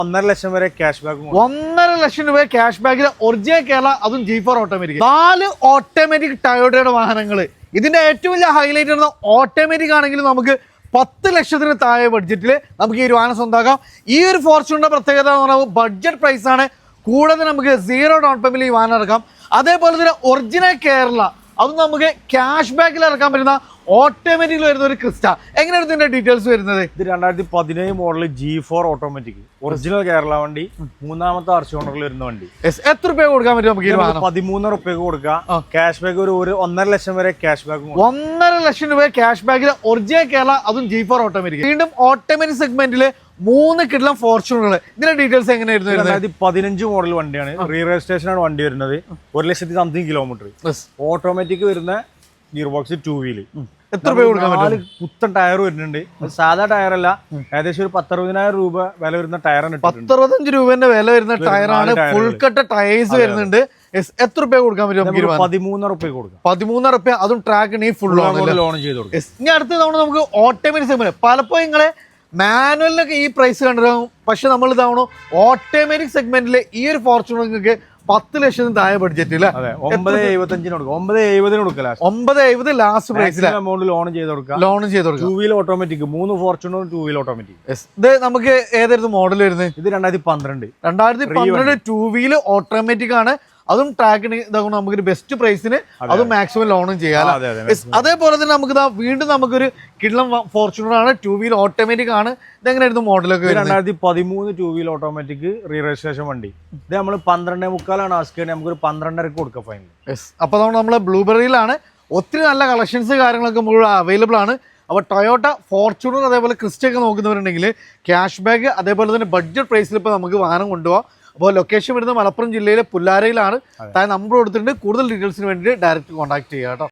1.5 ലക്ഷം വരെ cash back. 1.5 ലക്ഷം രൂപ cash ബാക്കിൽ ഒറിജിനൽ കേരള, അതും G4 ഓട്ടോമാറ്റിക്. 4 ഓട്ടോമാറ്റിക് ടയോട്ടയുടെ വാഹനങ്ങൾ. ഇതിന്റെ ഏറ്റവും വലിയ ഹൈലൈറ്റ് ആണ് ഓട്ടോമാറ്റിക് ആണെങ്കിൽ നമുക്ക് 10 ലക്ഷത്തിന് താഴെ ബഡ്ജറ്റിൽ നമുക്ക് ഈ ഒരു വാഹനം സ്വന്തമാക്കാം. ഈ ഒരു ഫോർച്യൂണിന്റെ പ്രത്യേകത എന്ന് പറഞ്ഞാൽ ബഡ്ജറ്റ് പ്രൈസ് ആണ്. കൂടാതെ നമുക്ക് 0 ഡൗൺ പേയ്മെന്റിൽ ഈ വാഹനം ഇറക്കാം. അതേപോലെ തന്നെ ഒറിജിനൽ കേരള, അതും നമുക്ക് ക്യാഷ് ബാക്കിൽ ഇറക്കാൻ പറ്റുന്ന ഓട്ടോമാറ്റിക്കിൽ വരുന്ന ഒരു ക്രിസ്റ്റ. എങ്ങനെയാണ് ഇതിന്റെ ഡീറ്റെയിൽസ് വരുന്നത്? ഇത് 2017 model G4 automatic original Kerala വണ്ടി, 3ാമത്തെ വർഷം ഓണറിൽ വരുന്ന വണ്ടി. എത്ര രൂപ കൊടുക്കാൻ പറ്റും നമുക്ക്? 13 റുപ്യക്ക് കൊടുക്കാം. ക്യാഷ് ബാക്ക് ഒരു 1.5 ലക്ഷം വരെ ക്യാഷ് ബാക്ക്. 1.5 ലക്ഷം രൂപ ക്യാഷ് ബാക്കിൽ ഒറിജിനൽ കേരള, അതും G4 ഓട്ടോമാറ്റിക്. വീണ്ടും ഓട്ടോമാറ്റിക് സെഗ്മെന്റില് 3 കിഡ്ലം ഫോർച്യൂണറുകൾ. ഇതിന്റെ ഡീറ്റെയിൽസ് എങ്ങനെയായിരുന്നു? 2015 മോഡൽ വണ്ടിയാണ്. റീ രജിസ്ട്രേഷൻ ആണ് വണ്ടി വരുന്നത്. 1,00,000 സംതിങ് കിലോമീറ്റർ. ഓട്ടോമാറ്റിക് വരുന്ന ഗിയർ ബോക്സ് 2 വീല്. എത്ര രൂപ കൊടുക്കാൻ പറ്റും? പുത്തൻ ടയർ വരുന്നുണ്ട്. സാധാ ടയർ അല്ല, ഏകദേശം ഒരു 10-60,000 രൂപ വില വരുന്ന ടയറാണ്. 10-65 രൂപന്റെ വില വരുന്ന ടയറാണ്. ഫുൾ കട്ട ടയേഴ്സ് വരുന്നുണ്ട്. എത്ര രൂപ കൊടുക്കാൻ പറ്റും? 13 റുപ്യ കൊടുക്കാം. 13 റുപ്യ, അതും ട്രാക്ക് ഫുൾ ലോൺ ചെയ്ത് കൊടുക്കും. ഇനി അടുത്ത തവണ നമുക്ക് ഓട്ടോമാറ്റിക് സെഗ്മെന്റ്. പലപ്പോഴും നിങ്ങളെ മാനുവലിനൊക്കെ ഈ പ്രൈസ് കണ്ടിട്ടുണ്ടാവും. പക്ഷെ നമ്മൾ ഇതാവണോ ഓട്ടോമാറ്റിക് സെഗ്മെന്റിൽ ഈ ഒരു ഫോർച്യൂണർ നിങ്ങൾക്ക് 10 ലക്ഷത്തിന് താഴെ ബഡ്ജറ്റ്. 9.75 കൊടുക്കാം. 9.70 കൊടുക്കാം. 9.70 ലാസ്റ്റ് പ്രൈസിൽ എമൗണ്ട് ലോൺ ചെയ്ത് കൊടുക്കാം. 2 വീൽ ഓട്ടോമാറ്റിക്, 3 ഫോർച്യൂണറും 2 വീൽ ഓട്ടോമാറ്റിക്. ഇത് നമുക്ക് ഏതായിരുന്നു മോഡൽ വരുന്നത്? ഇത് 2012 2 വീല് ഓട്ടോമാറ്റിക് ആണ്. അതും ട്രാക്കിന് ഇതാകുമ്പോൾ നമുക്കൊരു ബെസ്റ്റ് പ്രൈസിന് അതും മാക്സിമം ലോണും ചെയ്യാം. അതേപോലെ തന്നെ നമുക്ക് വീണ്ടും നമുക്കൊരു കിഡ്ലം ഫോർച്യൂണർ ആണ്, 2 വീൽ ഓട്ടോമാറ്റിക് ആണ്. ഇതെങ്ങനെയായിരുന്നു മോഡലൊക്കെ? 2013 2 വീൽ ഓട്ടോമാറ്റിക് റീ രജിസ്ട്രേഷൻ വണ്ടി. ഇത് നമ്മൾ 12.75 ആസ്ക് ചെയ്യണേ, നമുക്കൊരു 12.5 കൊടുക്കാം ഫൈനൽ. അപ്പോൾ നമ്മളെ ബ്ലൂബെറിയിലാണ് ഒത്തിരി നല്ല കളക്ഷൻസ് കാര്യങ്ങളൊക്കെ മുഴുവൻ അവൈലബിൾ ആണ്. അപ്പോൾ ടൊയോട്ട ഫോർച്യൂണർ അതേപോലെ ക്രിസ്റ്റ ഒക്കെ നോക്കുന്നവരുണ്ടെങ്കിൽ ക്യാഷ് ബാക്ക് അതേപോലെ തന്നെ ബഡ്ജറ്റ് പ്രൈസിൽ ഇപ്പോൾ നമുക്ക് വാഹനം കൊണ്ടുപോകാം. അപ്പോൾ ലൊക്കേഷൻ വരുന്നത് മലപ്പുറം ജില്ലയിലെ പുല്ലാരയിലാണ്. താഴെ നമ്പർ കൊടുത്തിട്ടുണ്ട്. കൂടുതൽ ഡീറ്റെയിൽസിന് വേണ്ടി ഡയറക്റ്റ് കോൺടാക്ട് ചെയ്യാം കേട്ടോ.